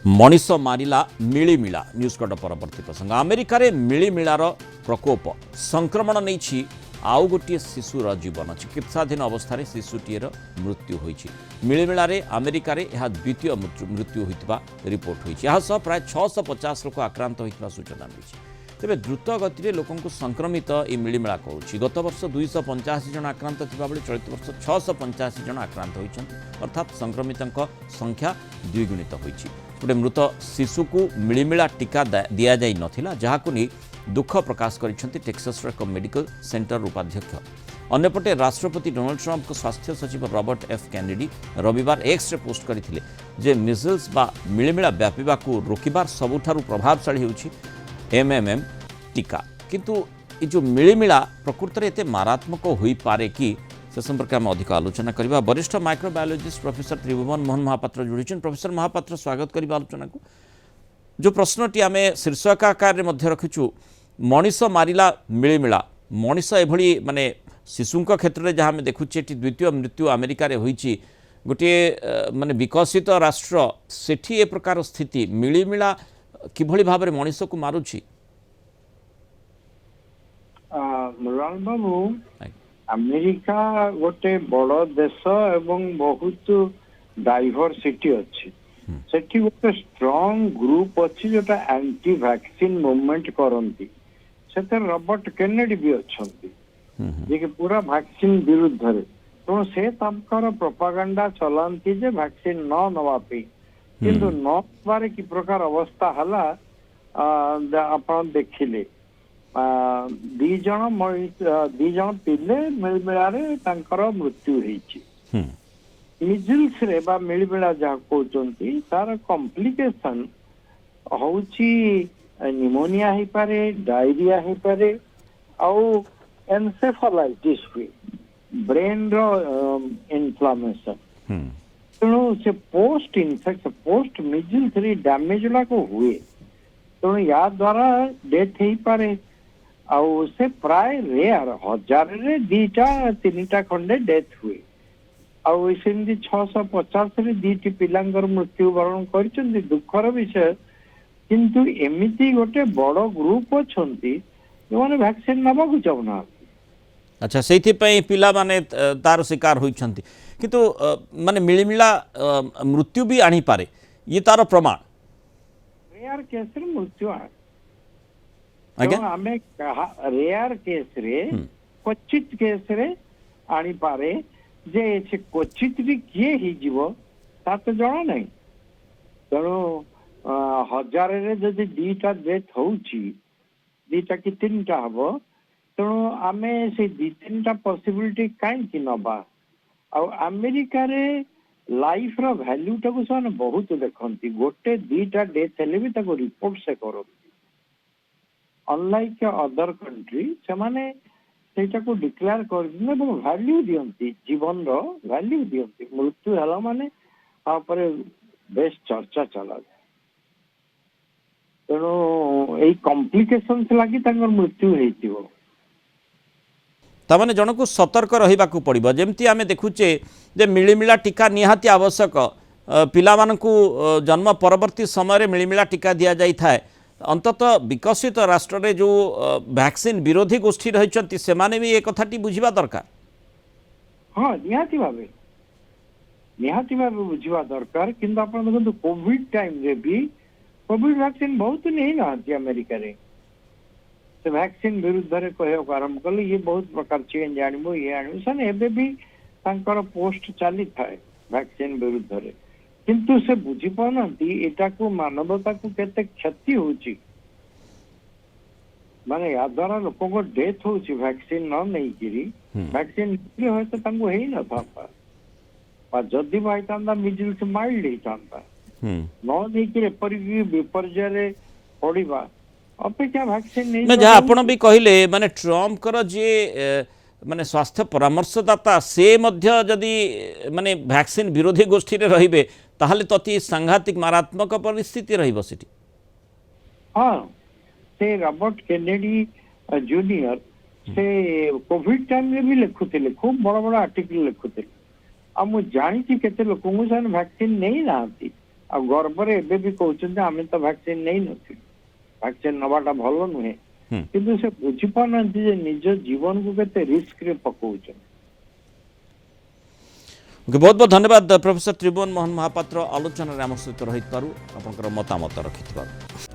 मनीष मारिला मिलिमिला news cut परवर्ती प्रसंग अमेरिका रे मिलिमिलार प्रकोप संक्रमण नहीं आउ गोटे शिशुर जीवन चिकित्साधीन अवस्था शिशुटीर मृत्यु होती मिलिमिला रे अमेरिका रे यह द्वितीय मृत्यु होता रिपोर्ट होती प्राय 650 लोक आक्रांत होता सूचना मिली तेज द्रुत गति लोक संक्रमित ये मिलिमिला करुच्ची गत वर्ष 285 जन आक्रांत थिबा बेले चलित वर्ष 685 जन आक्रांत होती अर्थात संक्रमित संख्या द्विगुणित होती गोटे मृत शिशु को मिलिमिला टीका दि जाई नथिला जहाकु नहीं दुख प्रकाश करिसेंति टेक्सास एक मेडिकल सेंटर उपाध्यक्ष अन्यपटे राष्ट्रपति डोनाल्ड ट्रंप को स्वास्थ्य सचिव रॉबर्ट एफ कैनेडी रविवार एक्स रे पोस्ट करथिले जे मिजल्स बा मिलिमिला व्यापीबा को रोकिबार सबुठारु प्रभावशाली होछि एमएमएम टीका किंतु ये जो मिलिमिला प्रकृत में एते मारात्मक होई पारे कि से संपर्क में अधिक आलोचना करबा वरिष्ठ माइक्रोबायोलॉजिस्ट प्रोफेसर त्रिभुवन मोहन महापात्र जोड़ीछन प्रोफेसर महापात्र स्वागत करबा आलोचना को जो प्रश्नटी आम शीर्षक आकार में रखिचु मनीष मारिला मिलिमिला मनीष एभली माने शिशुंक क्षेत्र में जहाँ आम देखुचे द्वितीय मृत्यु अमेरिका रे होईची गोटे माने विकसित राष्ट्र सेठी ए प्रकार स्थिति मिलिमिला किभली भाव में मनीष को मारुची मुरान बाबू अमेरिका गोटे बड़ देश एवं बहुत डाइवर्सिटी अच्छी सेठी गोटे स्ट्रॉन्ग ग्रुप अच्छी जोटा एंटी वैक्सीन मूवमेंट करती से रॉबर्ट केनेडी भी अच्छा जे पूरा वैक्सीन विरुद्ध रे तो से तमकर प्रोपागेंडा चलांती जे वैक्सीन न नवापी किंतु न बारे की प्रकार अवस्था हला आपण देखिले दी जन पिले मिलिमिला रे तांकर मृत्यु होईची मिजल्स रे बा मिलिमिला जहाँ कहते तार कॉम्प्लिकेशन होची निमोनिया ही पारे डायरिया ही पारे आउ एनसेफेलाइटिस भी ब्रेन रो इन्फ्लामेशन तेणु से पोस्ट इन्फेक्शन पोस्ट मिजल्स रे डैमेज को हुए तेणु या द्वारा डेथ ही पारे आउ से प्राय रेयर 1000 रे 2-3 खंडे डेथ हुए आउ सेमती 650 रे 2 पिलांगर मृत्युवरण कर दुखर विषय किंतु एमिति गोटे बड़ ग्रुप अच्छी जो वैक्सीन नवा को चाहूना अच्छा से पिला माने तार शिकार होइछंती किंतु माने मिलिमिला मृत्यु भी आनी पारे ये तार प्रमाण रेयर केस रे मृत्यु आमे रेयर केस रे क्वचित केस रे आनी पारे जे से क्वचित भी किए ही जीवो ता तो जणा नहीं तेणु 1000 रे जदि 2टा डेथ होउची 2टा कि 3टा हबो तेणु आमे से 2-3टा पॉसिबिलिटी काई कि नबा आ अमेरिका रे लाइफ रो वैल्यू टाको सन बहुत देखंती गोटे 2टा डेथ हेले भी ताको रिपोर्ट से करती अनलाइक अदर कंट्री से माने सेटा को डिक्लेयर कर दिन वैल्यू दियंती जीवन रो वैल्यू दियंती मृत्यु हला माने आपरे बेस्ट चर्चा चला तेणु यही कॉम्प्लिकेशन लगी मृत्यु होइतिबो तामाने जन को सतर्क रहिबा को पड़िबो जेमती आमे देखुचे जे मिलिमिला टीका निहाती आवश्यक पिला मानकू जन्म परवर्ती समय रे मिलिमिला टीका दिया जाई थाए अंततः विकसित राष्ट्र रे जो वैक्सीन विरोधी गोष्ठी रही से माने भी एक कथाटी बुझिबा दरकार हाँ निहाती भावे बुझिबा दरकार किंतु आपण देखो कोविड टाइम रे भी कोविड वैक्सीन बहुत नहीं ना अमेरिका रे से वैक्सीन विरुद्ध रे कहयो आरंभ कले ये बहुत प्रकार चेंज आनिबो ये आनिबो सन एबे भी तांकर पोस्ट चली थाए वैक्सीन विरुद्ध रे किंतु से बुझी पाउनांती एटा को मानवता को केते क्षति होची माने या द्वारा लोकों को डेथ होची वैक्सीन न नहीं गिरी वैक्सीन होय तो तांको हेई न था पर जदी भाईतांदा मिजल से माइल्ड ही तांता न नहीं कि पर विपर्जय रे पड़ीबा अपेक्षा वैक्सीन नहीं मैं जहाँ आपण भी कहले माने ट्रम्प कर जे माने स्वास्थ्य परामर्शदाता से मध्य जदि माने वैक्सीन विरोधी गोष्ठी रे रहिबे ताहले तति सांघातिक मारात्मक परिस्थिति रहिबो सिटी हाँ से रॉबर्ट केनेडी जूनियर से कोविड टाइम रे भी लिखुथिले खूब बड़ बड़ आर्टिकल लिखुथिले आ मु जानि कि केते लोक को सन वैक्सीन नहीं नांती ଆଉ ଗର୍ବରେ ଏବେ ବି କହୁଛନ୍ତି ଆମେ ତ ଭ୍ୟାକ୍ସିନ ନେଇନଥିଲୁ, ଭ୍ୟାକ୍ସିନ ନବାଟା ଭଲ ନୁହେଁ। କିନ୍ତୁ ସେ ବୁଝିପାରୁନାହାନ୍ତି ଯେ ନିଜ ଜୀବନକୁ କେତେ ରିସ୍କରେ ପକଉଛନ୍ତି। ବହୁତ ବହୁତ ଧନ୍ୟବାଦ ପ୍ରଫେସର ତ୍ରିଭୁवन ମୋହନ ମହାପାତ୍ର ଆଲୋଚନାରେ ଆମ ସହିତ ରହିଥିବାରୁ ଆପଣଙ୍କର ମତାମତ ରଖିଥିବାରୁ।